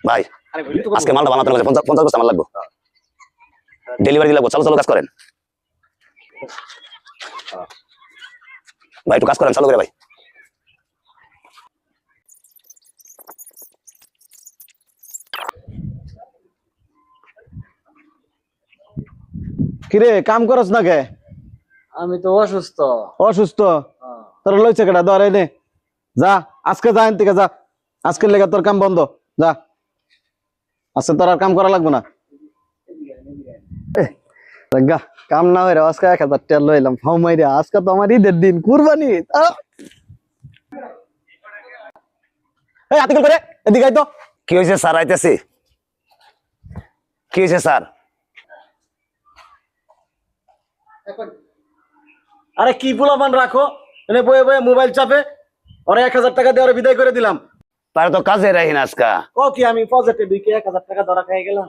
ভাই আজকে মালটা বানাতে হবে 50 বস্তা মাল লাগবে ডেলিভারি লাগবে চলো চলো কাজ করেন ভাই একটু কাজ করেন চালু করে ভাই কিরে কাম করছ না কে? আমি তো অসুস্থ। অসুস্থ? তোর লইছে কেটা? ধর এনে যা, আজকে যা এনতে যা, আজকের লেগে তোর কাম বন্ধ, যা আজকে তোর আর কাম করা লাগবে না। গা কাম না হইরে আজকে 1000 টাকা লইলাম ফাউ মাইরে, আজকে তো আমার ঈদের দিন, কুরবানি। এই আতিকুল করে এদিকে আই তো। কি হয়েছে স্যার? আইতেছি। কি হয়েছে স্যার? আরে কি পোলাপান রাখো এনে বয়ে বয়ে মোবাইল চাপে, ওরে 1000 টাকা দিয়ে ওরে বিদায় করে দিলাম। তার তো কাজে রাখি না আজকা। ও কি আমি পজিটিভ দিকে 1000 টাকা ধরা খাই গেলাম।